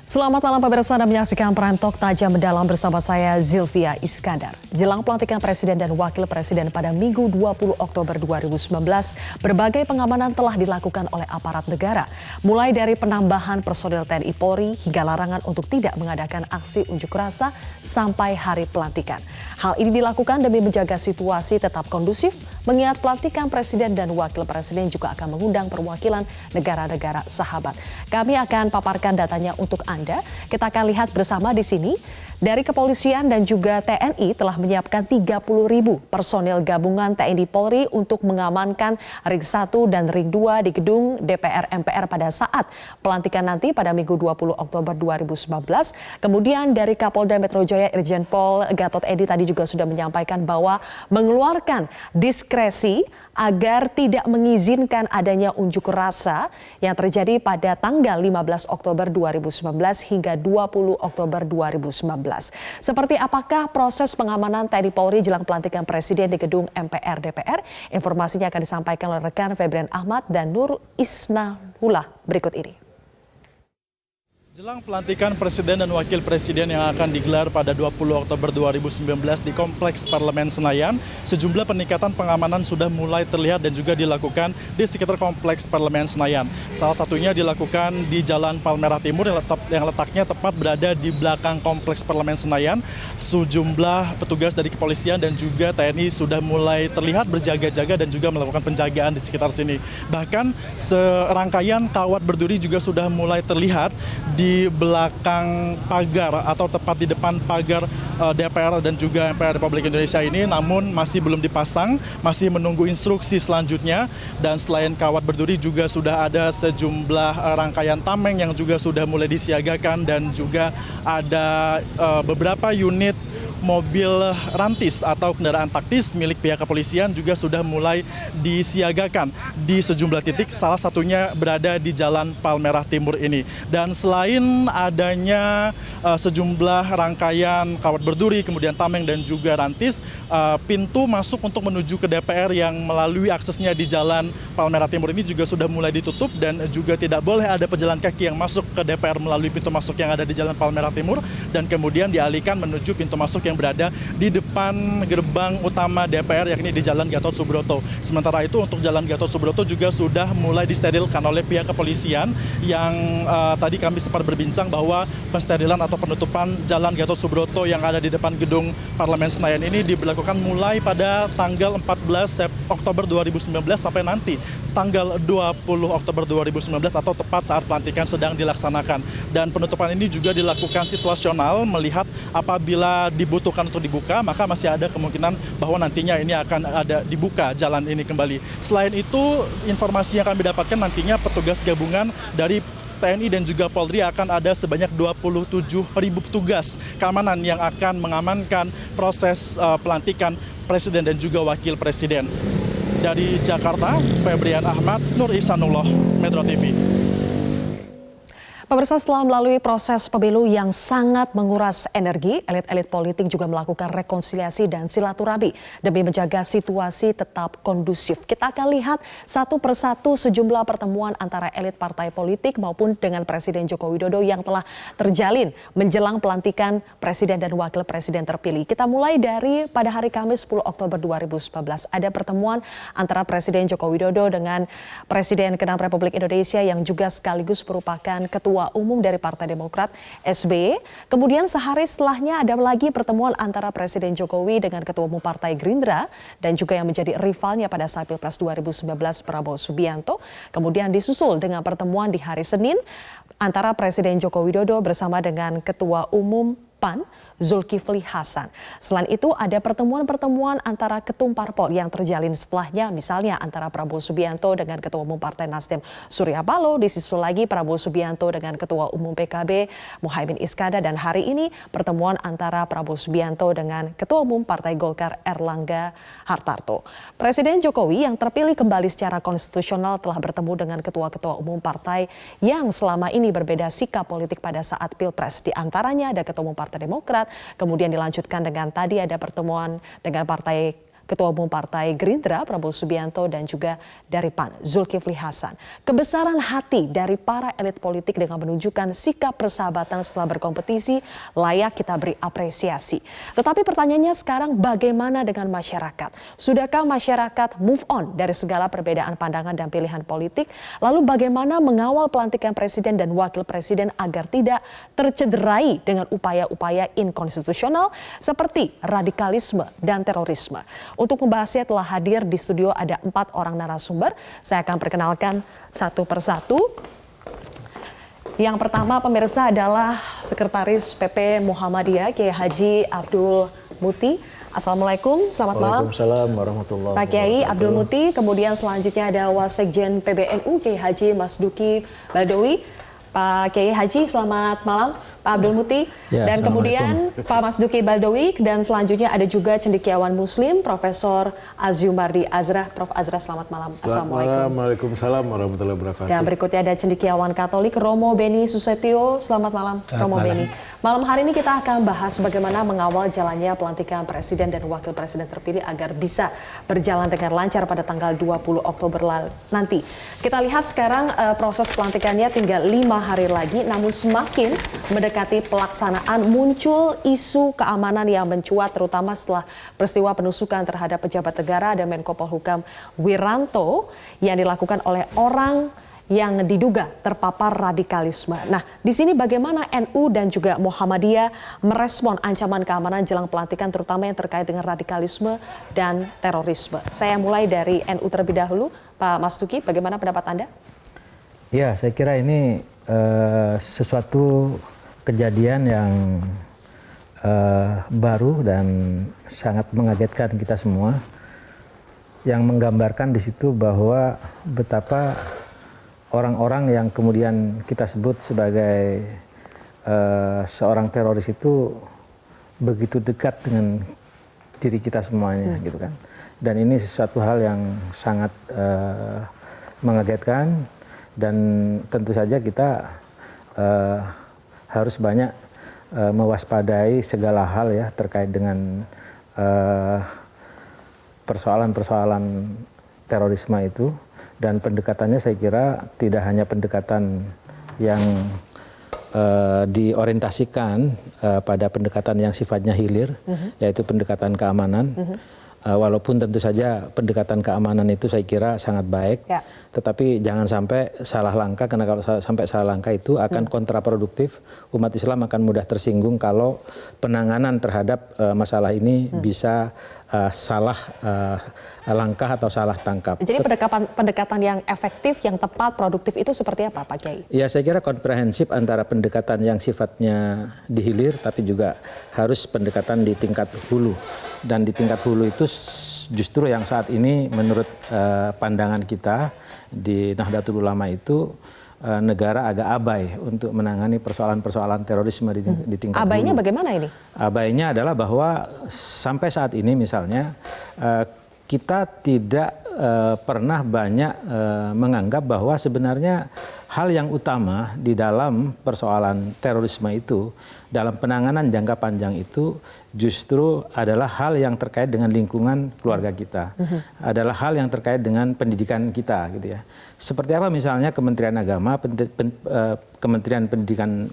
Selamat malam pemirsa, Anda menyaksikan Prime Talk Tajam Mendalam bersama saya Zilvia Iskandar. Jelang pelantikan Presiden dan Wakil Presiden pada Minggu 20 Oktober 2019, berbagai pengamanan telah dilakukan oleh aparat negara. Mulai dari penambahan personil TNI Polri hingga larangan untuk tidak mengadakan aksi unjuk rasa sampai hari pelantikan. Hal ini dilakukan demi menjaga situasi tetap kondusif, mengingat pelantikan Presiden dan Wakil Presiden juga akan mengundang perwakilan negara-negara sahabat. Kami akan paparkan datanya untuk Anda. Kita akan lihat bersama di sini. Dari kepolisian dan juga TNI telah menyiapkan 30.000 personil gabungan TNI Polri untuk mengamankan Ring 1 dan Ring 2 di gedung DPR MPR pada saat pelantikan nanti pada Minggu 20 Oktober 2019. Kemudian dari Kapolda Metro Jaya Irjen Pol Gatot Edi tadi juga sudah menyampaikan bahwa mengeluarkan diskresi agar tidak mengizinkan adanya unjuk rasa yang terjadi pada tanggal 15 Oktober 2019 hingga 20 Oktober 2019. Seperti apakah proses pengamanan TNI Polri jelang pelantikan Presiden di gedung MPR DPR? Informasinya akan disampaikan oleh rekan Febrian Ahmad dan Nur Isnahullah berikut ini. Jelang pelantikan Presiden dan Wakil Presiden yang akan digelar pada 20 Oktober 2019 di Kompleks Parlemen Senayan, sejumlah peningkatan pengamanan sudah mulai terlihat dan juga dilakukan di sekitar Kompleks Parlemen Senayan. Salah satunya dilakukan di Jalan Palmerah Timur yang letaknya tepat berada di belakang Kompleks Parlemen Senayan. Sejumlah petugas dari kepolisian dan juga TNI sudah mulai terlihat berjaga-jaga dan juga melakukan penjagaan di sekitar sini. Bahkan serangkaian kawat berduri juga sudah mulai terlihat di belakang pagar atau tepat di depan pagar DPR dan juga MPR Republik Indonesia ini, namun masih belum dipasang, masih menunggu instruksi selanjutnya. Dan selain kawat berduri juga sudah ada sejumlah rangkaian tameng yang juga sudah mulai disiagakan dan juga ada beberapa unit mobil rantis atau kendaraan taktis milik pihak kepolisian juga sudah mulai disiagakan di sejumlah titik, salah satunya berada di Jalan Palmerah Timur ini. Dan selain adanya sejumlah rangkaian kawat berduri, kemudian tameng dan juga rantis, pintu masuk untuk menuju ke DPR yang melalui aksesnya di Jalan Palmerah Timur ini juga sudah mulai ditutup dan juga tidak boleh ada pejalan kaki yang masuk ke DPR melalui pintu masuk yang ada di Jalan Palmerah Timur dan kemudian dialihkan menuju pintu masuk yang berada di depan gerbang utama DPR, yakni di Jalan Gatot Subroto. Sementara itu untuk Jalan Gatot Subroto juga sudah mulai disterilkan oleh pihak kepolisian yang tadi kami sempat berbincang bahwa pensterilan atau penutupan Jalan Gatot Subroto yang ada di depan gedung Parlemen Senayan ini diberlakukan mulai pada tanggal 14 Oktober 2019 sampai nanti tanggal 20 Oktober 2019 atau tepat saat pelantikan sedang dilaksanakan. Dan penutupan ini juga dilakukan situasional melihat apabila dibutuhkan untuk dibuka, maka masih ada kemungkinan bahwa nantinya ini akan ada dibuka jalan ini kembali. Selain itu, informasi yang kami dapatkan nantinya petugas gabungan dari TNI dan juga Polri akan ada sebanyak 27.000 petugas keamanan yang akan mengamankan proses pelantikan Presiden dan juga Wakil Presiden. Dari Jakarta, Febrian Ahmad, Nur Ihsanullah, Metro TV. Pemirsa, setelah melalui proses pemilu yang sangat menguras energi, elit-elit politik juga melakukan rekonsiliasi dan silaturahmi demi menjaga situasi tetap kondusif. Kita akan lihat satu persatu sejumlah pertemuan antara elit partai politik maupun dengan Presiden Joko Widodo yang telah terjalin menjelang pelantikan Presiden dan Wakil Presiden terpilih. Kita mulai dari pada hari Kamis 10 Oktober 2019. Ada pertemuan antara Presiden Joko Widodo dengan Presiden ke-6 Republik Indonesia yang juga sekaligus merupakan Ketua Umum dari Partai Demokrat SBY. Kemudian sehari setelahnya ada lagi pertemuan antara Presiden Jokowi dengan Ketua Umum Partai Gerindra dan juga yang menjadi rivalnya pada saat Pilpres 2019 Prabowo Subianto. Kemudian disusul dengan pertemuan di hari Senin antara Presiden Joko Widodo bersama dengan Ketua Umum PAN Zulkifli Hasan. Selain itu ada pertemuan-pertemuan antara ketum parpol yang terjalin setelahnya, misalnya antara Prabowo Subianto dengan Ketua Umum Partai Nasdem Surya Paloh, disusul lagi Prabowo Subianto dengan Ketua Umum PKB Muhaimin Iskandar, dan hari ini pertemuan antara Prabowo Subianto dengan Ketua Umum Partai Golkar Erlangga Hartarto. Presiden Jokowi yang terpilih kembali secara konstitusional telah bertemu dengan ketua-ketua umum partai yang selama ini berbeda sikap politik pada saat Pilpres. Di antaranya ada Ketua Umum Partai Demokrat, kemudian dilanjutkan dengan tadi ada pertemuan dengan Partai Ketua Umum Partai Gerindra Prabowo Subianto dan juga dari PAN Zulkifli Hasan. Kebesaran hati dari para elit politik dengan menunjukkan sikap persahabatan setelah berkompetisi layak kita beri apresiasi. Tetapi pertanyaannya sekarang bagaimana dengan masyarakat? Sudahkah masyarakat move on dari segala perbedaan pandangan dan pilihan politik? Lalu bagaimana mengawal pelantikan presiden dan wakil presiden agar tidak tercederai dengan upaya-upaya inkonstitusional seperti radikalisme dan terorisme? Untuk membahasnya telah hadir di studio ada 4 orang narasumber. Saya akan perkenalkan satu persatu. Yang pertama pemirsa adalah Sekretaris PP Muhammadiyah Kiai Haji Abdul Muti. Assalamualaikum, selamat malam. Waalaikumsalam warahmatullahi Pak Kiai wabarakatuh. Abdul Muti, kemudian selanjutnya ada Wasekjen PBNU Kiai Haji Masduki Baldowi. Pak Kiai Haji, selamat malam. Pak Abdul Muti, Ya, dan kemudian Pak Masduki Baldowi, dan selanjutnya ada juga cendekiawan Muslim Profesor Azumardi Azra. Prof Azra, selamat malam. Assalamualaikum. Waalaikumsalam warahmatullahi wabarakatuh. Dan berikutnya ada cendekiawan Katolik Romo Beni Susetio. Selamat malam, Romo Beni. Malam hari ini kita akan bahas bagaimana mengawal jalannya pelantikan Presiden dan Wakil Presiden terpilih agar bisa berjalan dengan lancar pada tanggal 20 Oktober nanti. Kita lihat sekarang proses pelantikannya tinggal 5 hari lagi, namun semakin mendekati pelaksanaan muncul isu keamanan yang mencuat terutama setelah peristiwa penusukan terhadap pejabat negara dan Menko Polhukam Wiranto yang dilakukan oleh orang yang diduga terpapar radikalisme. Nah, di sini bagaimana NU dan juga Muhammadiyah merespon ancaman keamanan jelang pelantikan terutama yang terkait dengan radikalisme dan terorisme. Saya mulai dari NU terlebih dahulu. Pak Masduki, bagaimana pendapat Anda? Ya, saya kira ini sesuatu kejadian yang baru dan sangat mengagetkan kita semua, yang menggambarkan di situ bahwa betapa orang-orang yang kemudian kita sebut sebagai seorang teroris itu begitu dekat dengan diri kita semuanya, gitu kan. Dan ini sesuatu hal yang sangat mengagetkan, dan tentu saja kita harus banyak mewaspadai segala hal ya terkait dengan persoalan-persoalan terorisme itu. Dan pendekatannya saya kira tidak hanya pendekatan yang diorientasikan pada pendekatan yang sifatnya hilir, yaitu pendekatan keamanan. Walaupun tentu saja pendekatan keamanan itu saya kira sangat baik, ya. Tetapi jangan sampai salah langkah, karena kalau sampai salah langkah itu akan kontraproduktif. Umat Islam akan mudah tersinggung kalau penanganan terhadap masalah ini bisa salah langkah atau salah tangkap. Jadi pendekatan yang efektif, yang tepat, produktif itu seperti apa, Pak Kiai? Ya, saya kira komprehensif antara pendekatan yang sifatnya dihilir, tapi juga harus pendekatan di tingkat hulu. Dan di tingkat hulu itu justru yang saat ini menurut pandangan kita di Nahdlatul Ulama itu negara agak abai untuk menangani persoalan-persoalan terorisme di tingkat Abainya hulu. Bagaimana ini? Abainya adalah bahwa sampai saat ini misalnya kita tidak pernah banyak menganggap bahwa sebenarnya hal yang utama di dalam persoalan terorisme itu, dalam penanganan jangka panjang itu justru adalah hal yang terkait dengan lingkungan keluarga kita, adalah hal yang terkait dengan pendidikan kita, gitu ya. Seperti apa misalnya Kementerian Agama, Kementerian Pendidikan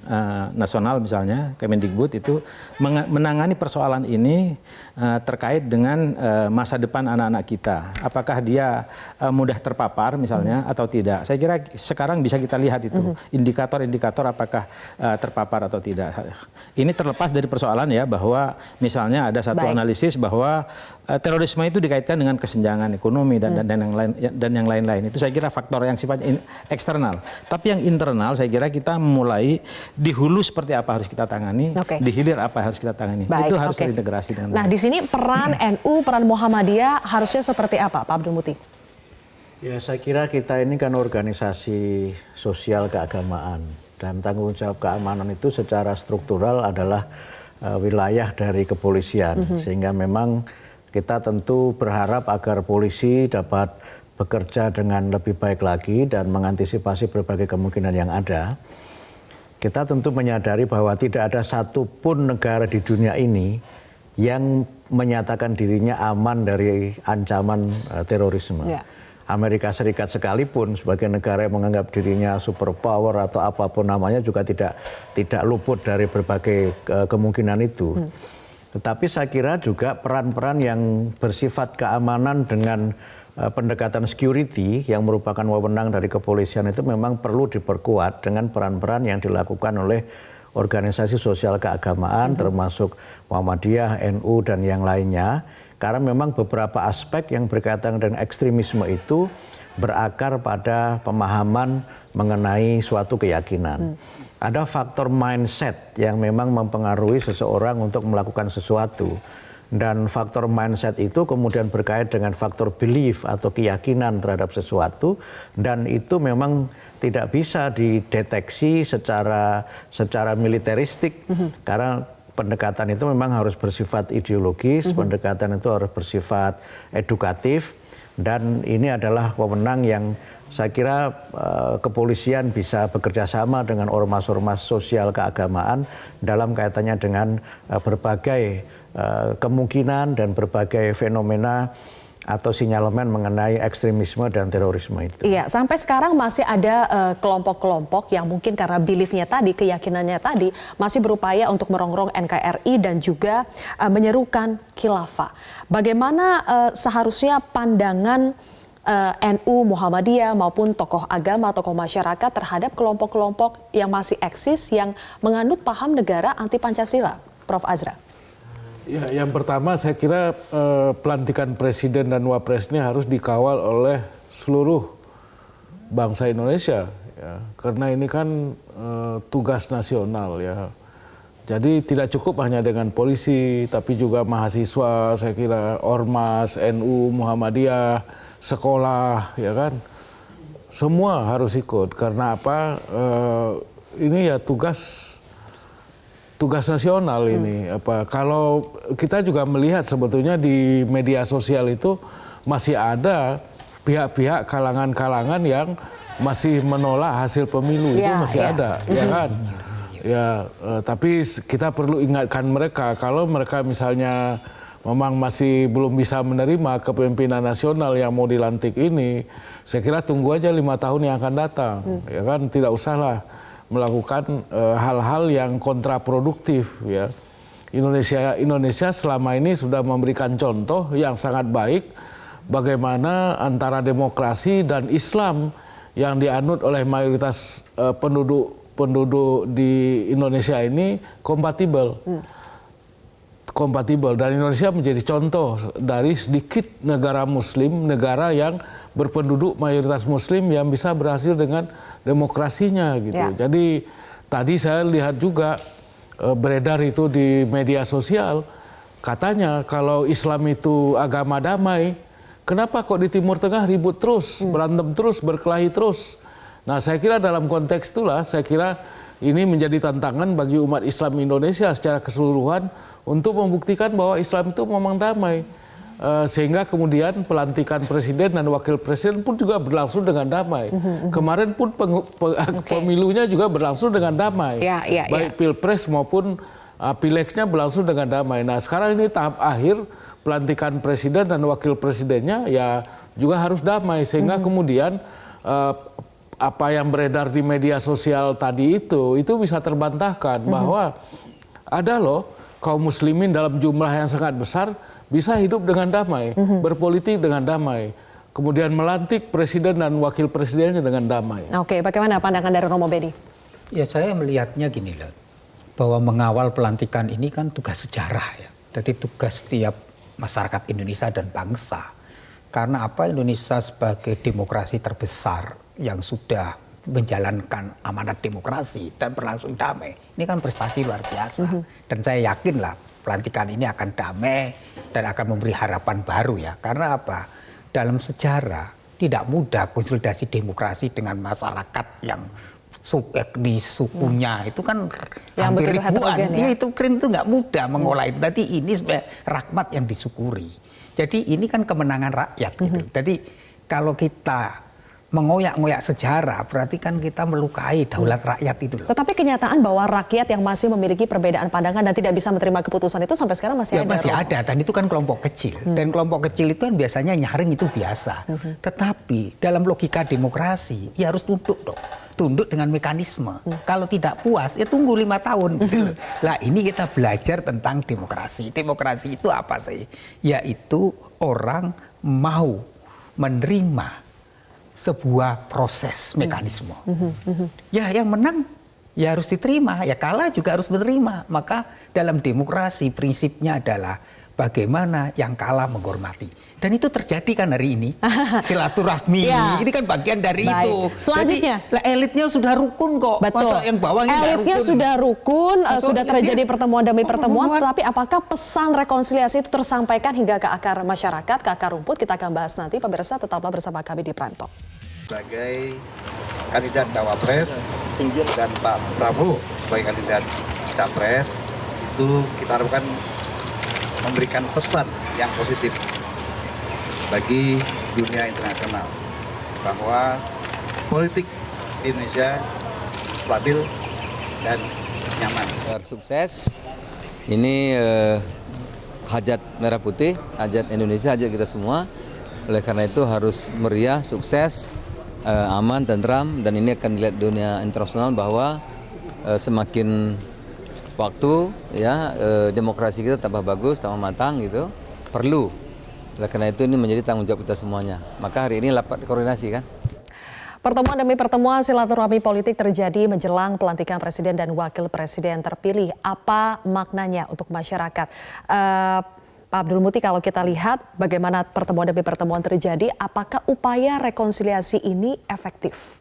Nasional misalnya, Kemendikbud itu menangani persoalan ini terkait dengan masa depan anak-anak kita. Apakah dia mudah terpapar misalnya atau tidak. Saya kira sekarang bisa kita lihat itu indikator-indikator apakah terpapar atau tidak. Ini terlepas dari persoalan ya, bahwa misalnya ada satu analisis bahwa terorisme itu dikaitkan dengan kesenjangan ekonomi dan yang lain-lain. Itu saya kira faktor yang sifatnya eksternal. Tapi yang internal saya kira kita mulai di hulu seperti apa harus kita tangani, di hilir apa harus kita tangani. Itu harus terintegrasi dengan Nah, di sini peran NU, peran Muhammadiyah harusnya seperti apa, Pak Abdul Muti? Ya, saya kira kita ini kan organisasi sosial keagamaan, dan tanggung jawab keamanan itu secara struktural adalah wilayah dari kepolisian, sehingga memang kita tentu berharap agar polisi dapat bekerja dengan lebih baik lagi dan mengantisipasi berbagai kemungkinan yang ada. Kita tentu menyadari bahwa tidak ada satupun negara di dunia ini yang menyatakan dirinya aman dari ancaman terorisme. Ya. Amerika Serikat sekalipun sebagai negara yang menganggap dirinya superpower atau apapun namanya juga tidak luput dari berbagai kemungkinan itu. Tetapi saya kira juga peran-peran yang bersifat keamanan dengan pendekatan security yang merupakan wewenang dari kepolisian itu memang perlu diperkuat dengan peran-peran yang dilakukan oleh organisasi sosial keagamaan termasuk Muhammadiyah, NU dan yang lainnya. Karena memang beberapa aspek yang berkaitan dengan ekstremisme itu berakar pada pemahaman mengenai suatu keyakinan. Ada faktor mindset yang memang mempengaruhi seseorang untuk melakukan sesuatu. Dan faktor mindset itu kemudian berkait dengan faktor belief atau keyakinan terhadap sesuatu. Dan itu memang tidak bisa dideteksi secara militeristik. Karena pendekatan itu memang harus bersifat ideologis, pendekatan itu harus bersifat edukatif. Dan ini adalah wewenang yang saya kira kepolisian bisa bekerja sama dengan ormas-ormas sosial keagamaan dalam kaitannya dengan berbagai kemungkinan dan berbagai fenomena atau sinyalemen mengenai ekstremisme dan terorisme itu. Iya, sampai sekarang masih ada kelompok-kelompok yang mungkin karena beliefnya tadi, keyakinannya tadi, masih berupaya untuk merongrong NKRI dan juga menyerukan khilafah. Bagaimana seharusnya pandangan NU, Muhammadiyah maupun tokoh agama, tokoh masyarakat terhadap kelompok-kelompok yang masih eksis yang menganut paham negara anti Pancasila, Prof. Azra? Ya, yang pertama saya kira pelantikan presiden dan wapres ini harus dikawal oleh seluruh bangsa Indonesia, ya, karena ini kan tugas nasional, ya. Jadi tidak cukup hanya dengan polisi, tapi juga mahasiswa, saya kira ormas, NU, Muhammadiyah, sekolah, ya kan, semua harus ikut. Karena apa? Ini ya tugas nasional ini. Kalau kita juga melihat sebetulnya di media sosial itu masih ada pihak-pihak kalangan-kalangan yang masih menolak hasil pemilu, itu masih ada, ya kan? Ya, tapi kita perlu ingatkan mereka kalau mereka misalnya memang masih belum bisa menerima kepemimpinan nasional yang mau dilantik ini, saya kira tunggu aja 5 tahun yang akan datang, ya kan? Tidak usahlah melakukan hal-hal yang kontraproduktif, ya. Indonesia selama ini sudah memberikan contoh yang sangat baik bagaimana antara demokrasi dan Islam yang dianut oleh mayoritas penduduk di Indonesia ini kompatibel. Dan Indonesia menjadi contoh dari sedikit negara muslim, negara yang berpenduduk mayoritas muslim yang bisa berhasil dengan demokrasinya gitu. Ya. Jadi tadi saya lihat juga beredar itu di media sosial, katanya kalau Islam itu agama damai, kenapa kok di Timur Tengah ribut terus, berantem terus, berkelahi terus. Nah, saya kira dalam konteks itulah, saya kira ini menjadi tantangan bagi umat Islam Indonesia secara keseluruhan untuk membuktikan bahwa Islam itu memang damai. Sehingga kemudian pelantikan presiden dan wakil presiden pun juga berlangsung dengan damai. Kemarin pun pemilunya juga berlangsung dengan damai. Baik pilpres maupun pileknya berlangsung dengan damai. Nah, sekarang ini tahap akhir pelantikan presiden dan wakil presidennya ya juga harus damai. Sehingga kemudian apa yang beredar di media sosial tadi itu bisa terbantahkan bahwa ada loh kaum muslimin dalam jumlah yang sangat besar bisa hidup dengan damai, berpolitik dengan damai, kemudian melantik presiden dan wakil presidennya dengan damai. Oke, bagaimana pandangan dari Romo Beni? Ya, saya melihatnya gini loh, bahwa mengawal pelantikan ini kan tugas sejarah ya. Jadi tugas setiap masyarakat Indonesia dan bangsa. Karena apa? Indonesia sebagai demokrasi terbesar yang sudah menjalankan amanat demokrasi dan berlangsung damai. Ini kan prestasi luar biasa. Dan saya yakin lah pelantikan ini akan damai dan akan memberi harapan baru ya. Karena apa? Dalam sejarah tidak mudah konsolidasi demokrasi dengan masyarakat yang di sukunya itu kan yang hampir ribuan. Ya? Itu keren, itu nggak mudah mengolah itu. Tadi ini sebenarnya rahmat yang disyukuri. Jadi ini kan kemenangan rakyat gitu. Jadi kalau kita mengoyak-ngoyak sejarah, berarti kan kita melukai daulat rakyat itu loh. Tetapi kenyataan bahwa rakyat yang masih memiliki perbedaan pandangan dan tidak bisa menerima keputusan itu sampai sekarang masih ada. Masih ada, dan itu kan kelompok kecil. Dan kelompok kecil itu kan biasanya nyaring itu biasa. Tetapi dalam logika demokrasi, ya harus tunduk dong. Tunduk dengan mekanisme. Kalau tidak puas, ya tunggu 5 tahun. Gitu loh. Lah ini kita belajar tentang demokrasi. Demokrasi itu apa sih? Yaitu orang mau menerima sebuah proses mekanisme. Ya yang menang ya harus diterima, ya kalah juga harus menerima. Maka dalam demokrasi prinsipnya adalah bagaimana yang kalah menghormati. Dan itu terjadi kan hari ini. Silaturahmi, ini kan bagian dari itu. Selanjutnya. Jadi, elitnya sudah rukun kok. Betul. Masa yang bawahnya elitnya rukun? Sudah rukun, sudah terjadi pertemuan demi pertemuan. Pertemuan. Tapi apakah pesan rekonsiliasi itu tersampaikan hingga ke akar masyarakat, ke akar rumput? Kita akan bahas nanti. Pemirsa, tetaplah bersama kami di Prime Talk. Sebagai kandidat Cawapres dan Pak Prabowo sebagai kandidat Capres, itu kita harapkan memberikan pesan yang positif bagi dunia internasional bahwa politik di Indonesia stabil dan nyaman. Sukses. Ini hajat merah putih, hajat Indonesia, hajat kita semua. Oleh karena itu harus meriah, sukses, aman, tentram, dan ini akan dilihat dunia internasional bahwa semakin waktu ya demokrasi kita tambah bagus, tambah matang gitu, perlu. Oleh karena itu ini menjadi tanggung jawab kita semuanya. Maka hari ini rapat koordinasi kan. Pertemuan demi pertemuan silaturahmi politik terjadi menjelang pelantikan presiden dan wakil presiden terpilih. Apa maknanya untuk masyarakat? Pak Abdul Muti, kalau kita lihat bagaimana pertemuan demi pertemuan terjadi, apakah upaya rekonsiliasi ini efektif?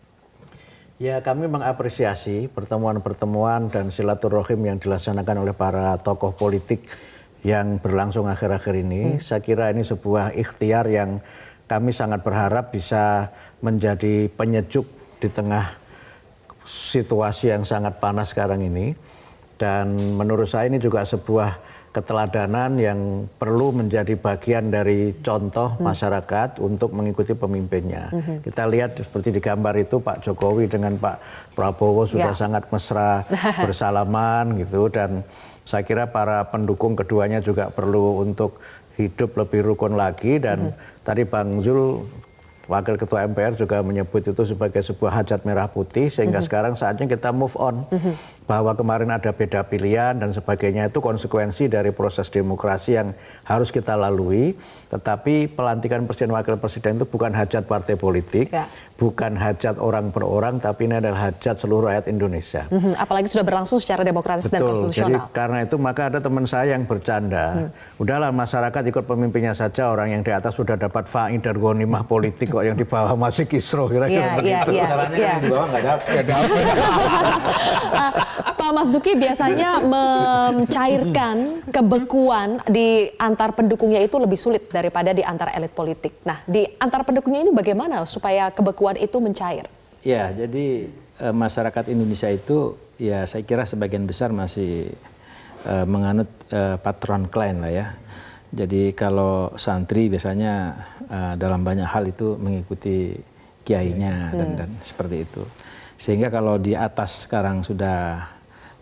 Ya, kami mengapresiasi pertemuan-pertemuan dan silaturahim yang dilaksanakan oleh para tokoh politik yang berlangsung akhir-akhir ini. Saya kira ini sebuah ikhtiar yang kami sangat berharap bisa menjadi penyejuk di tengah situasi yang sangat panas sekarang ini. Dan menurut saya ini juga sebuah keteladanan yang perlu menjadi bagian dari contoh masyarakat untuk mengikuti pemimpinnya. Kita lihat seperti di gambar itu Pak Jokowi dengan Pak Prabowo sudah sangat mesra bersalaman gitu, dan saya kira para pendukung keduanya juga perlu untuk hidup lebih rukun lagi. Dan tadi Bang Zul, Wakil Ketua MPR, juga menyebut itu sebagai sebuah hajat merah putih, sehingga sekarang saatnya kita move on. Bahwa kemarin ada beda pilihan dan sebagainya, itu konsekuensi dari proses demokrasi yang harus kita lalui. Tetapi pelantikan presiden wakil presiden itu bukan hajat partai politik, bukan hajat orang per orang, tapi ini adalah hajat seluruh rakyat Indonesia. Apalagi sudah berlangsung secara demokratis dan konstitusional. Jadi karena itu maka ada teman saya yang bercanda, udahlah masyarakat ikut pemimpinnya saja, orang yang di atas sudah dapat faid dan ghanimah politik kok, yang di bawah masih kisruh, kira-kira begitu. Masalahnya yang di bawah nggak dapat. Pak Mas Duki, biasanya mencairkan kebekuan di antar pendukungnya itu lebih sulit daripada di antar elit politik. Nah, di antar pendukungnya ini bagaimana supaya kebekuan itu mencair? Ya, jadi masyarakat Indonesia itu ya saya kira sebagian besar masih menganut patron klien lah ya. Jadi kalau santri biasanya dalam banyak hal itu mengikuti kiainya dan seperti itu. Sehingga kalau di atas sekarang sudah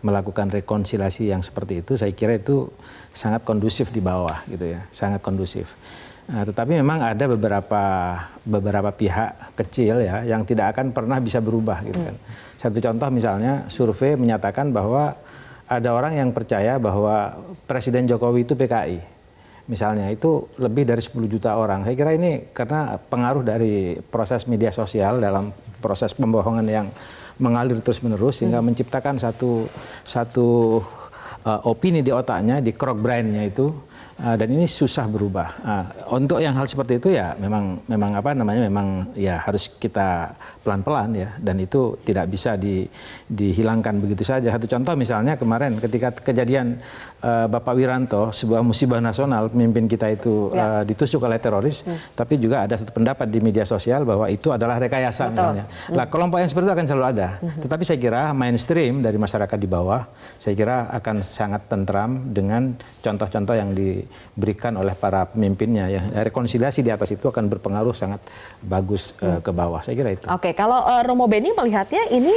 melakukan rekonsiliasi yang seperti itu, saya kira itu sangat kondusif di bawah gitu ya, sangat kondusif. Tetapi memang ada beberapa pihak kecil ya yang tidak akan pernah bisa berubah gitu kan. Satu contoh misalnya survei menyatakan bahwa ada orang yang percaya bahwa Presiden Jokowi itu PKI. Misalnya itu lebih dari 10 juta orang. Saya kira ini karena pengaruh dari proses media sosial dalam proses pembohongan yang mengalir terus-menerus sehingga menciptakan satu opini di otaknya, di crock brain-nya itu, dan ini susah berubah. Untuk yang hal seperti itu ya memang ya harus kita pelan-pelan ya, dan itu tidak bisa dihilangkan begitu saja. Satu contoh misalnya kemarin ketika kejadian Bapak Wiranto, sebuah musibah nasional, pemimpin kita itu ditusuk oleh teroris, tapi juga ada satu pendapat di media sosial bahwa itu adalah rekayasa misalnya. Nah, kelompok yang seperti itu akan selalu ada. Tetapi saya kira mainstream dari masyarakat di bawah, saya kira akan sangat tentram dengan contoh-contoh yang diberikan oleh para pemimpinnya ya. Rekonsiliasi di atas itu akan berpengaruh sangat bagus ke bawah. Saya kira itu. Oke, kalau Romo Beni melihatnya ini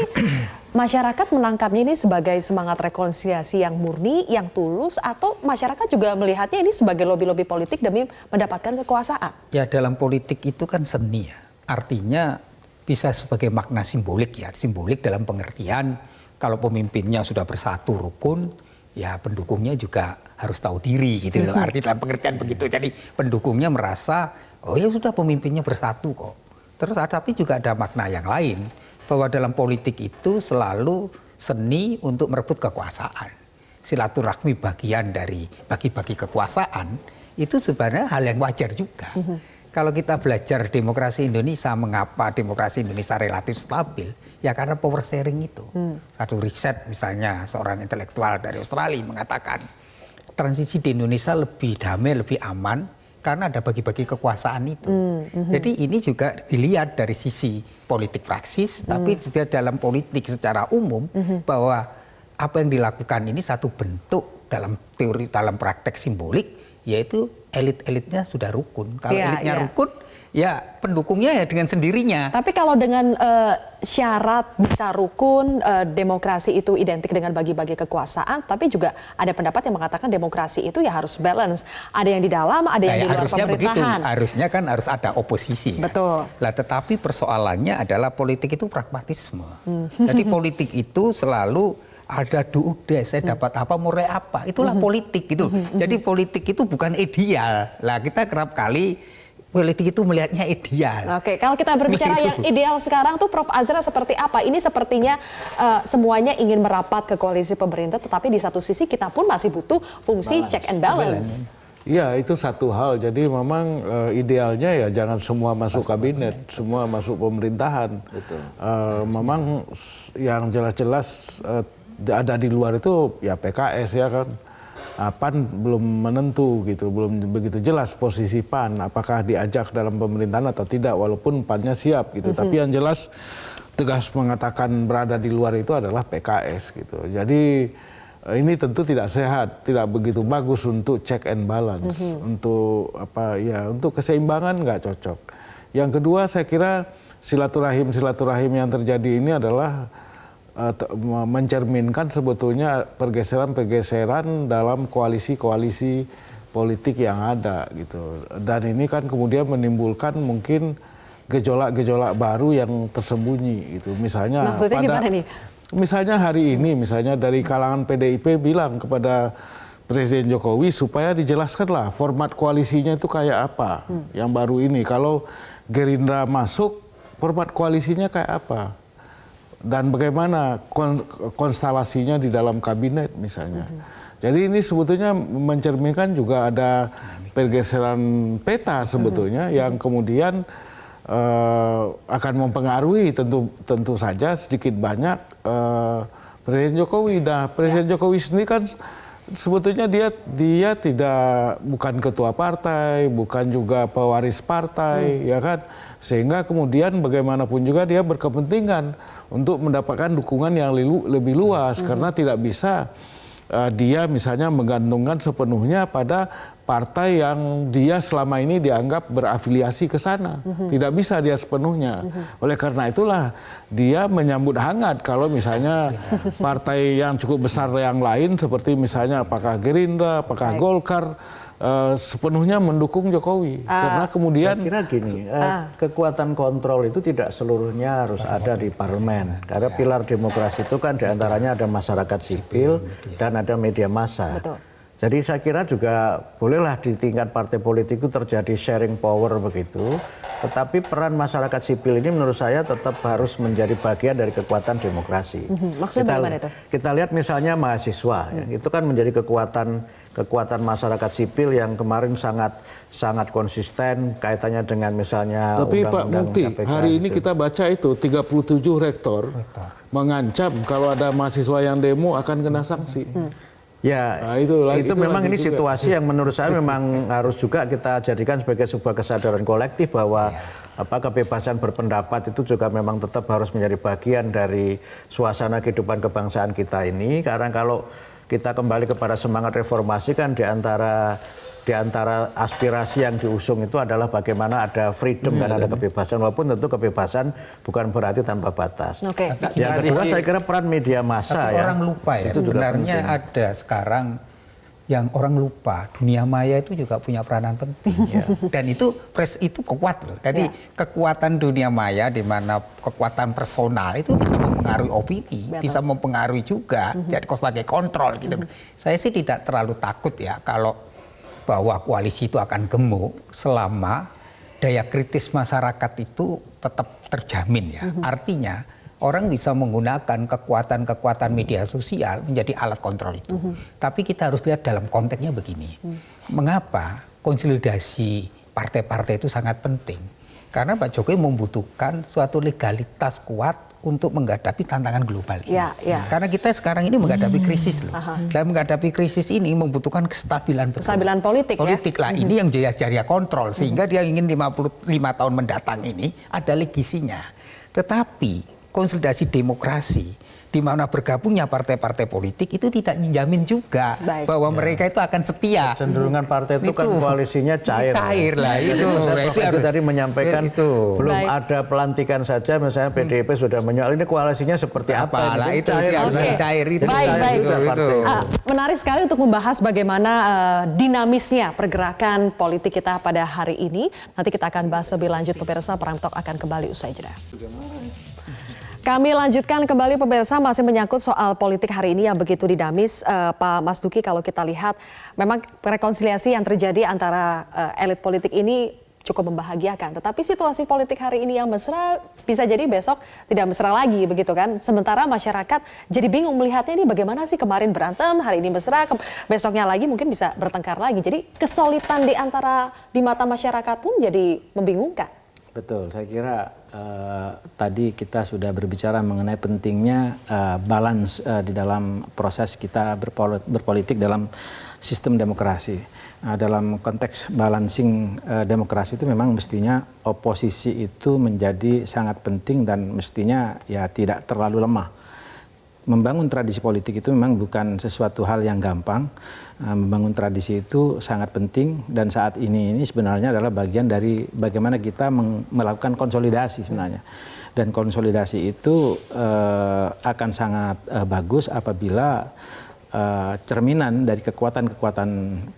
masyarakat menangkapnya ini sebagai semangat rekonsiliasi yang murni, yang tulus, atau masyarakat juga melihatnya ini sebagai lobi-lobi politik demi mendapatkan kekuasaan? Ya, dalam politik itu kan seni ya. Artinya bisa sebagai makna simbolik ya. Simbolik dalam pengertian kalau pemimpinnya sudah bersatu rukun, ya pendukungnya juga harus tahu diri gitu. Arti dalam pengertian begitu. Jadi pendukungnya merasa, oh ya sudah pemimpinnya bersatu kok. Terus tapi juga ada makna yang lain. Bahwa dalam politik itu selalu seni untuk merebut kekuasaan. Silaturahmi bagian dari bagi-bagi kekuasaan itu sebenarnya hal yang wajar juga. Kalau kita belajar demokrasi Indonesia, mengapa demokrasi Indonesia relatif stabil? Ya karena power sharing itu. Satu riset misalnya seorang intelektual dari Australia mengatakan transisi di Indonesia lebih damai, lebih aman karena ada bagi-bagi kekuasaan itu. Jadi ini juga dilihat dari sisi politik praksis, tapi juga dalam politik secara umum bahwa apa yang dilakukan ini satu bentuk dalam teori, dalam praktek simbolik, yaitu elit-elitnya sudah rukun. Kalau elitnya rukun, ya pendukungnya ya dengan sendirinya. Tapi kalau dengan syarat bisa rukun, demokrasi itu identik dengan bagi-bagi kekuasaan, tapi juga ada pendapat yang mengatakan demokrasi itu ya harus balance. Ada yang di dalam, ada yang di luar harusnya pemerintahan. Begitu. Harusnya kan harus ada oposisi. Betul. Lah tetapi persoalannya adalah politik itu pragmatisme. Jadi politik itu selalu ada duude, saya dapat apa, murai apa. Itulah politik gitu. Jadi politik itu bukan ideal. Lah kita kerap kali politik itu melihatnya ideal. Oke, kalau kita berbicara yang ideal sekarang tuh Prof. Azra seperti apa? Ini sepertinya semuanya ingin merapat ke koalisi pemerintah, tetapi di satu sisi kita pun masih butuh fungsi check and balance. Iya, itu satu hal. Jadi memang idealnya ya jangan semua masuk kabinet, semua masuk pemerintahan. Memang yang jelas-jelas ada di luar itu ya PKS ya kan. PAN belum menentu gitu, belum begitu jelas posisi PAN apakah diajak dalam pemerintahan atau tidak, walaupun PAN-nya siap gitu. Tapi yang jelas tegas mengatakan berada di luar itu adalah PKS gitu. Jadi ini tentu tidak sehat, tidak begitu bagus untuk check and balance, untuk apa ya, untuk keseimbangan nggak cocok. Yang kedua saya kira silaturahim yang terjadi ini adalah mencerminkan sebetulnya pergeseran-pergeseran dalam koalisi-koalisi politik yang ada gitu. Dan ini kan kemudian menimbulkan mungkin gejolak-gejolak baru yang tersembunyi gitu. Misalnya maksudnya gimana nih? Misalnya hari ini misalnya dari kalangan PDIP bilang kepada Presiden Jokowi supaya dijelaskanlah format koalisinya itu kayak apa yang baru ini. Kalau Gerindra masuk, format koalisinya kayak apa? Dan bagaimana konstelasinya di dalam kabinet misalnya. Jadi ini sebetulnya mencerminkan juga ada pergeseran peta sebetulnya yang kemudian akan mempengaruhi tentu saja sedikit banyak Presiden Jokowi. Nah, Presiden Jokowi sendiri kan sebetulnya dia bukan ketua partai, bukan juga pewaris partai, ya kan? Sehingga kemudian bagaimanapun juga dia berkepentingan untuk mendapatkan dukungan yang lebih luas karena tidak bisa dia misalnya menggantungkan sepenuhnya pada partai yang dia selama ini dianggap berafiliasi ke sana. Tidak bisa dia sepenuhnya. Oleh karena itulah dia menyambut hangat kalau misalnya partai yang cukup besar yang lain seperti misalnya apakah Gerindra, apakah Golkar sepenuhnya mendukung Jokowi. Karena kemudian saya kira gini, kekuatan kontrol itu tidak seluruhnya harus ada di parlemen. Karena pilar demokrasi itu kan diantaranya ada masyarakat sipil dan ada media massa. Betul. Jadi saya kira juga bolehlah di tingkat partai politik itu terjadi sharing power begitu. Tetapi peran masyarakat sipil ini menurut saya tetap harus menjadi bagian dari kekuatan demokrasi. Maksudnya bagaimana itu? Kita lihat misalnya mahasiswa, ya, itu kan menjadi kekuatan masyarakat sipil yang kemarin sangat konsisten kaitannya dengan misalnya tapi undang-undang Pak Mukti, KPK hari ini gitu. kita baca itu 37 rektor mengancam kalau ada mahasiswa yang demo akan kena sanksi. Ya, nah, itu memang lagi ini juga situasi yang menurut saya memang harus juga kita jadikan sebagai sebuah kesadaran kolektif bahwa kebebasan berpendapat itu juga memang tetap harus menjadi bagian dari suasana kehidupan kebangsaan kita ini. Karena kalau kita kembali kepada semangat reformasi kan di antara di antara aspirasi yang diusung itu adalah bagaimana ada freedom dan ada kebebasan, walaupun tentu kebebasan bukan berarti tanpa batas. Oke. Yang kedua saya kira peran media massa Tapi ya. orang lupa ya, Itu juga sebenarnya penting. ada sekarang yang orang lupa, dunia maya itu juga punya peranan penting ya. Dan itu press itu kuat loh. Jadi kekuatan dunia maya di mana kekuatan personal itu bisa mempengaruhi opini, bisa mempengaruhi juga jadi sebagai kontrol gitu. Saya sih tidak terlalu takut ya kalau bahwa koalisi itu akan gemuk selama daya kritis masyarakat itu tetap terjamin ya. Artinya orang bisa menggunakan kekuatan-kekuatan media sosial menjadi alat kontrol itu. Tapi kita harus lihat dalam konteksnya begini. Mengapa konsolidasi partai-partai itu sangat penting? Karena Pak Jokowi membutuhkan suatu legalitas kuat untuk menghadapi tantangan global ini. Karena kita sekarang ini menghadapi krisis loh. Dan menghadapi krisis ini membutuhkan kestabilan betul. Kestabilan politik lah. Ini yang jaya kontrol. Sehingga dia ingin 55 tahun mendatang ini ada legisinya. Tetapi konsolidasi demokrasi di mana bergabungnya partai-partai politik itu tidak menjamin juga bahwa mereka itu akan setia. Cenderungan partai itu kan koalisinya cair. Cair lah itu. Itu tadi menyampaikan itu. belum ada pelantikan saja misalnya PDIP sudah menyoal ini koalisinya seperti apa. Lah itu harus cair itu. Baik. Itu. Menarik sekali untuk membahas bagaimana dinamisnya pergerakan politik kita pada hari ini. Nanti kita akan bahas lebih lanjut pemirsa. Prime Talk akan kembali usai jeda. Kami lanjutkan kembali pemirsa, masih menyangkut soal politik hari ini yang begitu dinamis. Pak Mas Duki, kalau kita lihat memang rekonsiliasi yang terjadi antara elit politik ini cukup membahagiakan. Tetapi situasi politik hari ini yang mesra bisa jadi besok tidak mesra lagi begitu kan. Sementara masyarakat jadi bingung melihatnya ini bagaimana sih, kemarin berantem, hari ini mesra, besoknya lagi mungkin bisa bertengkar lagi. Jadi kesulitan di mata masyarakat pun jadi membingungkan. Betul, saya kira tadi kita sudah berbicara mengenai pentingnya balance di dalam proses kita berpolitik dalam sistem demokrasi. Dalam konteks balancing demokrasi itu memang mestinya oposisi itu menjadi sangat penting dan mestinya ya tidak terlalu lemah. Membangun tradisi politik itu memang bukan sesuatu hal yang gampang. Membangun tradisi itu sangat penting dan saat ini sebenarnya adalah bagian dari bagaimana kita melakukan konsolidasi sebenarnya. Dan konsolidasi itu akan sangat bagus apabila cerminan dari kekuatan-kekuatan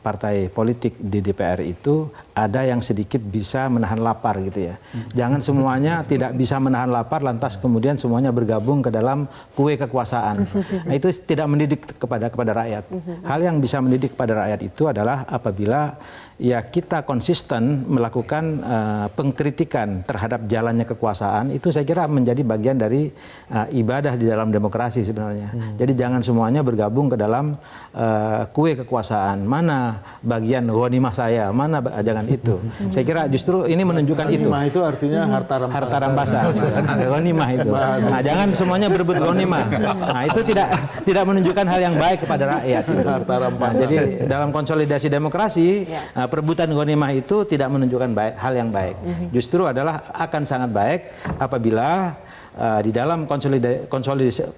partai politik di DPR itu ada yang sedikit bisa menahan lapar gitu ya. Jangan semuanya tidak bisa menahan lapar lantas kemudian semuanya bergabung ke dalam kue kekuasaan. Nah, itu tidak mendidik kepada rakyat. Hal yang bisa mendidik kepada rakyat itu adalah apabila ya kita konsisten melakukan pengkritikan terhadap jalannya kekuasaan, itu saya kira menjadi bagian dari ibadah di dalam demokrasi sebenarnya. Jadi jangan semuanya bergabung ke dalam kue kekuasaan. Mana bagian ghanimah saya, mana jangan itu. Saya kira justru ini menunjukkan itu. Ghanimah itu artinya harta rampasan. Ghanimah itu. Nah, jangan semuanya berebut ghanimah. Nah, itu tidak menunjukkan hal yang baik kepada rakyat. Harta rampasan. Nah, jadi dalam konsolidasi demokrasi, perebutan ghanimah itu tidak menunjukkan hal yang baik. Justru akan sangat baik apabila di dalam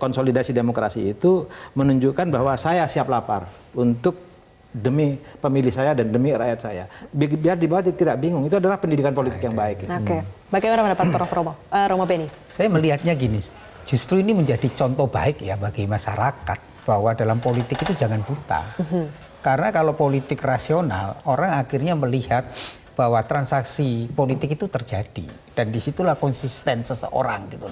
konsolidasi demokrasi itu menunjukkan bahwa saya siap lapar untuk demi pemilih saya dan demi rakyat saya. Biar di bawah tidak bingung, itu adalah pendidikan politik yang baik. Oke. Bagaimana pendapat Prof. Romo Beni? Saya melihatnya gini, justru ini menjadi contoh baik ya bagi masyarakat bahwa dalam politik itu jangan buta. Karena kalau politik rasional, orang akhirnya melihat bahwa transaksi politik itu terjadi dan disitulah konsisten seseorang gitu.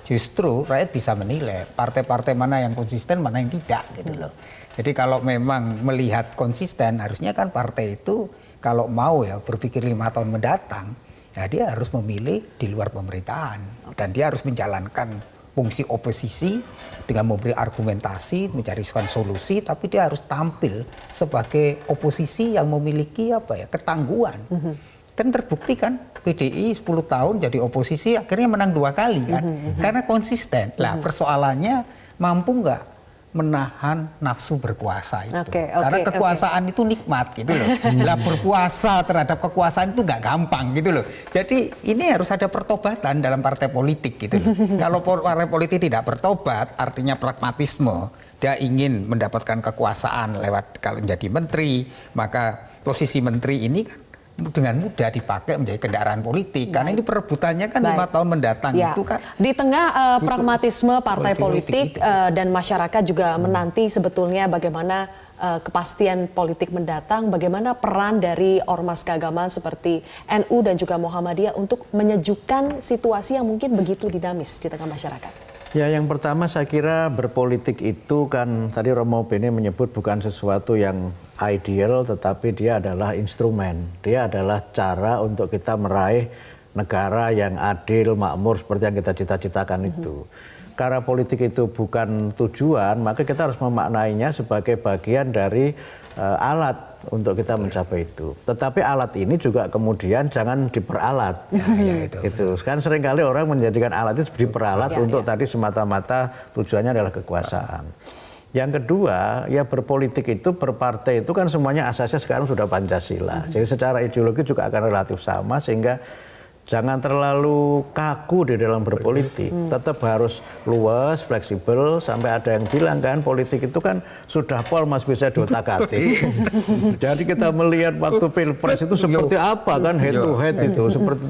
Justru rakyat bisa menilai partai-partai mana yang konsisten, mana yang tidak gitu loh. Jadi kalau memang melihat konsisten, harusnya kan partai itu kalau mau ya berpikir 5 tahun mendatang, ya dia harus memilih di luar pemerintahan dan dia harus menjalankan fungsi oposisi dengan memberi argumentasi, mencarikan solusi, tapi dia harus tampil sebagai oposisi yang memiliki ketangguhan. Dan terbukti kan PDI 10 tahun jadi oposisi akhirnya menang 2 kali kan, karena konsisten. Lah persoalannya mampu nggak menahan nafsu berkuasa itu. Karena kekuasaan itu nikmat gitu loh. Lah berpuasa terhadap kekuasaan itu nggak gampang gitu loh. Jadi ini harus ada pertobatan dalam partai politik gitu loh. Kalau partai politik tidak bertobat, artinya pragmatisme. Dia ingin mendapatkan kekuasaan lewat kalau jadi menteri, maka posisi menteri ini kan dengan mudah dipakai menjadi kendaraan politik. Karena ini perebutannya kan 5 tahun mendatang itu kan. Di tengah pragmatisme partai politik dan masyarakat juga menanti sebetulnya bagaimana kepastian politik mendatang, bagaimana peran dari ormas keagamaan seperti NU dan juga Muhammadiyah untuk menyejukkan situasi yang mungkin begitu dinamis di tengah masyarakat. Ya, yang pertama saya kira berpolitik itu kan tadi Romo Beni menyebut bukan sesuatu yang ideal, tetapi dia adalah instrumen. Dia adalah cara untuk kita meraih negara yang adil, makmur seperti yang kita cita-citakan itu. Karena politik itu bukan tujuan, maka kita harus memaknainya sebagai bagian dari alat untuk kita mencapai itu. Tetapi alat ini juga kemudian jangan diperalat. Gitu. Kan seringkali orang menjadikan alat itu diperalat untuk tadi semata-mata tujuannya adalah kekuasaan. Yang kedua, ya berpolitik itu, berpartai itu kan semuanya asasnya sekarang sudah Pancasila. Jadi secara ideologi juga akan relatif sama, sehingga jangan terlalu kaku di dalam berpolitik, tetap harus luas, fleksibel, sampai ada yang bilang kan politik itu kan sudah pol mas bisa diotak-atik. Jadi kita melihat waktu pilpres itu seperti apa kan, head to head itu, seperti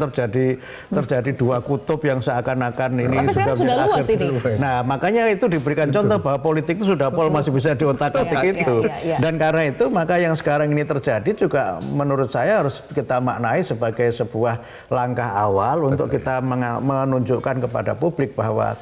terjadi dua kutub yang seakan-akan ini. Tapi sekarang sudah luas ini. Nah makanya itu diberikan contoh bahwa politik itu sudah pol masih bisa diotak-atik itu. Dan karena itu maka yang sekarang ini terjadi juga menurut saya harus kita maknai sebagai sebuah langkah awal untuk kita menunjukkan kepada publik bahwa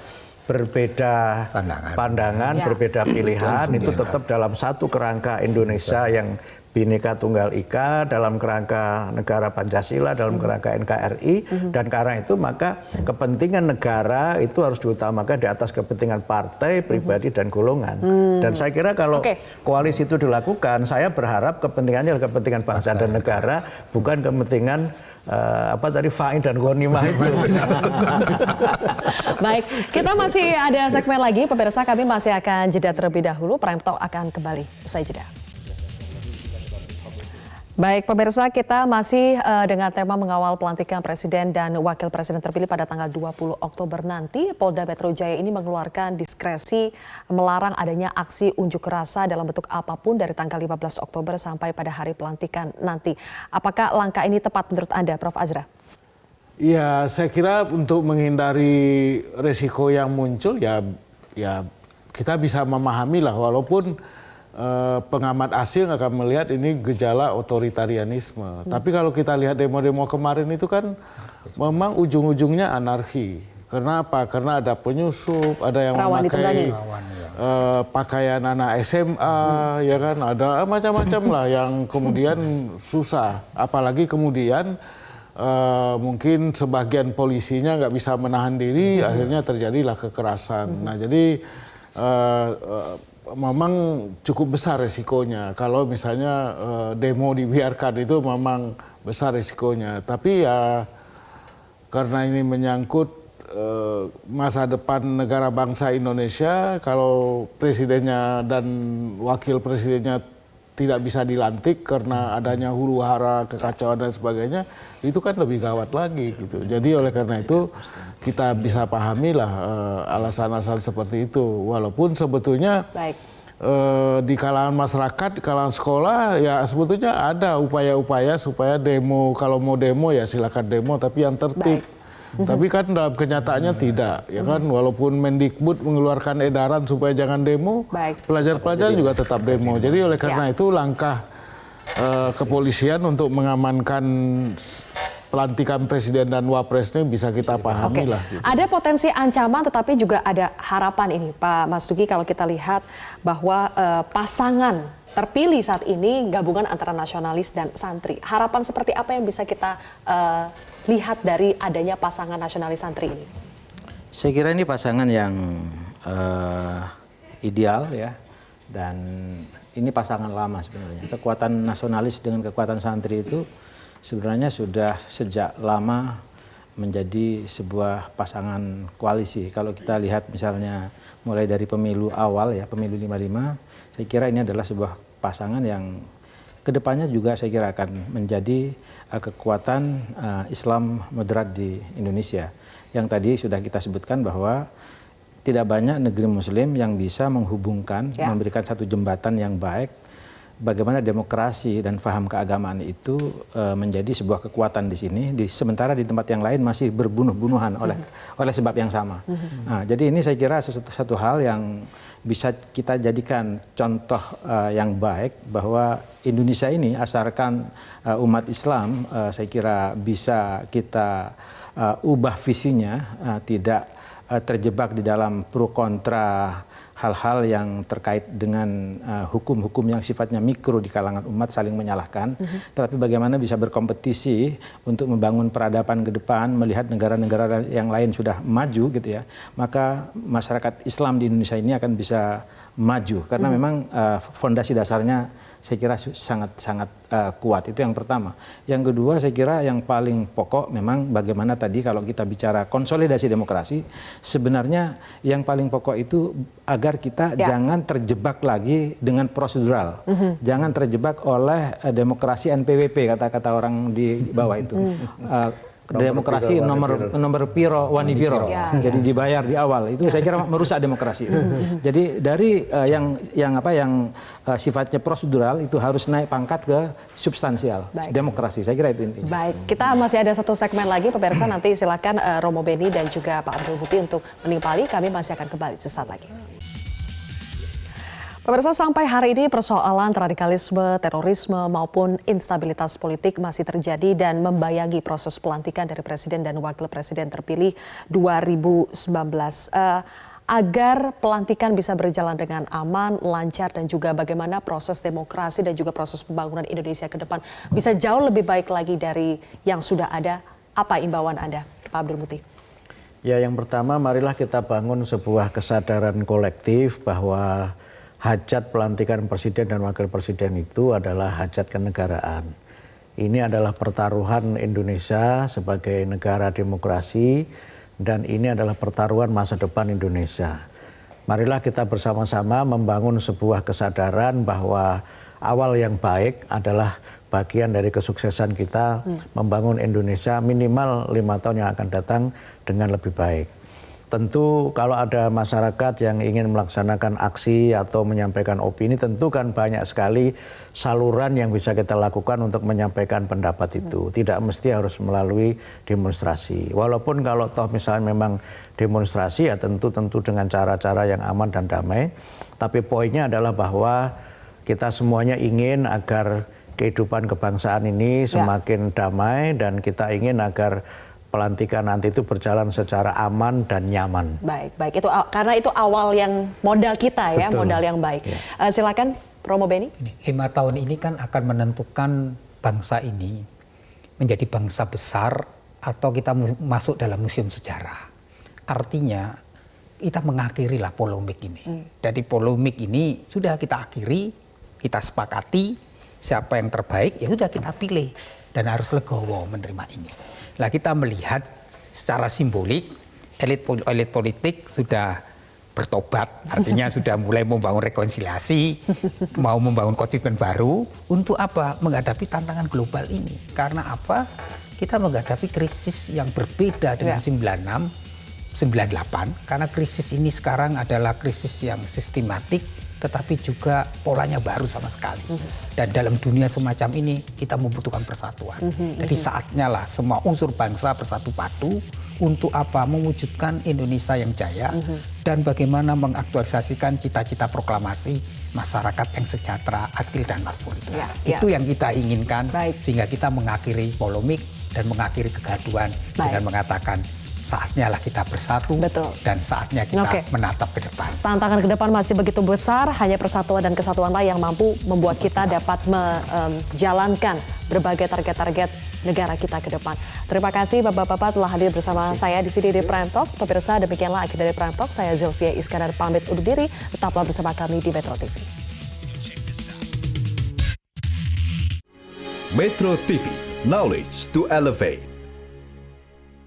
berbeda pandangan berbeda pilihan itu tetap dalam satu kerangka Indonesia yang Bhinneka Tunggal Ika, dalam kerangka negara Pancasila, dalam kerangka NKRI, dan karena itu maka kepentingan negara itu harus diutamakan di atas kepentingan partai, pribadi, dan golongan. Dan saya kira kalau koalisi itu dilakukan, saya berharap kepentingannya adalah kepentingan bangsa dan negara, bukan kepentingan apa tadi Fa'in dan Ghanimah itu. Baik, kita masih ada segmen lagi, pemirsa, kami masih akan jeda terlebih dahulu. Prime Talk akan kembali usai jeda. Baik, pemirsa, kita masih dengan tema mengawal pelantikan Presiden dan Wakil Presiden terpilih pada tanggal 20 Oktober nanti. Polda Metro Jaya ini mengeluarkan diskresi melarang adanya aksi unjuk rasa dalam bentuk apapun dari tanggal 15 Oktober sampai pada hari pelantikan nanti. Apakah langkah ini tepat menurut Anda, Prof. Azra? Ya, saya kira untuk menghindari resiko yang muncul ya kita bisa memahami lah, walaupun pengamat asing akan melihat ini gejala otoritarianisme. Tapi kalau kita lihat demo-demo kemarin itu kan memang ujung-ujungnya anarki. Karena apa? Karena ada penyusup, ada yang memakai pakaian anak SMA, ya kan, ada macam-macam lah yang kemudian susah. Apalagi kemudian mungkin sebagian polisinya nggak bisa menahan diri, akhirnya terjadilah kekerasan. Nah, jadi memang cukup besar resikonya kalau misalnya demo dibiarkan, itu memang besar resikonya. Tapi ya karena ini menyangkut masa depan negara bangsa Indonesia, kalau presidennya dan wakil presidennya tidak bisa dilantik karena adanya huru hara, kekacauan dan sebagainya, itu kan lebih gawat lagi gitu. Jadi oleh karena itu kita bisa pahamilah alasan-alasan seperti itu. Walaupun sebetulnya di kalangan masyarakat, di kalangan sekolah ya sebetulnya ada upaya-upaya supaya demo, kalau mau demo ya silakan demo tapi yang tertib. Tapi kan dalam kenyataannya tidak, ya kan, walaupun Mendikbud mengeluarkan edaran supaya jangan demo, pelajar-pelajar juga tetap demo. Jadi oleh karena itu langkah kepolisian untuk mengamankan pelantikan presiden dan wapres ini bisa kita pahami lah. Gitu. Ada potensi ancaman tetapi juga ada harapan ini, Pak Mas Duki, kalau kita lihat bahwa pasangan terpilih saat ini gabungan antara nasionalis dan santri. Harapan seperti apa yang bisa kita lihat dari adanya pasangan nasionalis santri ini? Saya kira ini pasangan yang ideal ya, dan ini pasangan lama sebenarnya. Kekuatan nasionalis dengan kekuatan santri itu sebenarnya sudah sejak lama menjadi sebuah pasangan koalisi. Kalau kita lihat misalnya mulai dari pemilu awal ya, pemilu 55, saya kira ini adalah sebuah pasangan yang kedepannya juga saya kira akan menjadi kekuatan Islam moderat di Indonesia. Yang tadi sudah kita sebutkan bahwa tidak banyak negeri muslim yang bisa menghubungkan, memberikan satu jembatan yang baik bagaimana demokrasi dan paham keagamaan itu menjadi sebuah kekuatan di sini, sementara di tempat yang lain masih berbunuh-bunuhan oleh sebab yang sama. Nah, jadi ini saya kira satu hal yang bisa kita jadikan contoh yang baik bahwa Indonesia ini asalkan umat Islam saya kira bisa kita ubah visinya, tidak terjebak di dalam pro kontra hal-hal yang terkait dengan hukum-hukum yang sifatnya mikro di kalangan umat saling menyalahkan, tetapi bagaimana bisa berkompetisi untuk membangun peradaban ke depan, melihat negara-negara yang lain sudah maju gitu ya, maka masyarakat Islam di Indonesia ini akan bisa maju karena memang fondasi dasarnya saya kira sangat kuat. Itu yang pertama. Yang kedua saya kira yang paling pokok memang bagaimana tadi kalau kita bicara konsolidasi demokrasi, sebenarnya yang paling pokok itu agar kita jangan terjebak lagi dengan prosedural. Jangan terjebak oleh demokrasi NPWP kata-kata orang di bawah itu. Demokrasi nomor piro wani piro, jadi dibayar di awal, itu saya kira merusak demokrasi. Jadi dari yang sifatnya prosedural itu harus naik pangkat ke substansial. Demokrasi, saya kira itu intinya. Baik, kita masih ada satu segmen lagi pemirsa, nanti silakan Romo Beni dan juga Pak Abdul Muti untuk menimpali, kami masih akan kembali sesaat lagi. Pemirsa, sampai hari ini persoalan radikalisme, terorisme maupun instabilitas politik masih terjadi dan membayangi proses pelantikan dari Presiden dan Wakil Presiden terpilih 2019. Agar pelantikan bisa berjalan dengan aman, lancar, dan juga bagaimana proses demokrasi dan juga proses pembangunan Indonesia ke depan bisa jauh lebih baik lagi dari yang sudah ada, apa imbauan Anda, Pak Abdul Muti? Ya, yang pertama marilah kita bangun sebuah kesadaran kolektif bahwa hajat pelantikan presiden dan wakil presiden itu adalah hajat kenegaraan. Ini adalah pertaruhan Indonesia sebagai negara demokrasi dan ini adalah pertaruhan masa depan Indonesia. Marilah kita bersama-sama membangun sebuah kesadaran bahwa awal yang baik adalah bagian dari kesuksesan kita membangun Indonesia minimal 5 tahun yang akan datang dengan lebih baik. Tentu kalau ada masyarakat yang ingin melaksanakan aksi atau menyampaikan opini, tentu kan banyak sekali saluran yang bisa kita lakukan untuk menyampaikan pendapat itu. Tidak mesti harus melalui demonstrasi. Walaupun kalau toh misalnya memang demonstrasi ya tentu dengan cara-cara yang aman dan damai. Tapi poinnya adalah bahwa kita semuanya ingin agar kehidupan kebangsaan ini semakin damai dan kita ingin agar pelantikan nanti itu berjalan secara aman dan nyaman. Baik itu karena itu awal yang modal kita ya. Betul. Modal yang baik. Ya. Silakan Romo Beni. 5 tahun ini kan akan menentukan bangsa ini menjadi bangsa besar atau kita masuk dalam museum sejarah. Artinya kita mengakhiri lah polemik ini. Jadi polemik ini sudah kita akhiri, kita sepakati siapa yang terbaik ya sudah kita pilih dan harus legowo menerima ini. Nah, kita melihat secara simbolik elit politik sudah bertobat, artinya sudah mulai membangun rekonsiliasi, mau membangun komitmen baru untuk apa? Menghadapi tantangan global ini. Karena apa? Kita menghadapi krisis yang berbeda dengan 96, 98, karena krisis ini sekarang adalah krisis yang sistematik, tetapi juga polanya baru sama sekali. Dan dalam dunia semacam ini kita membutuhkan persatuan. Jadi saatnya lah semua unsur bangsa bersatu padu untuk apa? Mewujudkan Indonesia yang jaya dan bagaimana mengaktualisasikan cita-cita proklamasi masyarakat yang sejahtera, adil dan makmur. Itu yang kita inginkan. Sehingga kita mengakhiri polemik dan mengakhiri kegaduhan dengan mengatakan saatnya lah kita bersatu. Betul. Dan saatnya kita menatap ke depan. Tantangan ke depan masih begitu besar, hanya persatuan dan kesatuanlah yang mampu membuat kita dapat menjalankan berbagai target-target negara kita ke depan. Terima kasih Bapak-Bapak telah hadir bersama saya di sini di Prime Talk. Pemirsa, demikianlah akhir dari Prime Talk. Saya Zilvia Iskandar pamit undur diri. Tetaplah bersama kami di Metro TV. Metro TV, knowledge to elevate.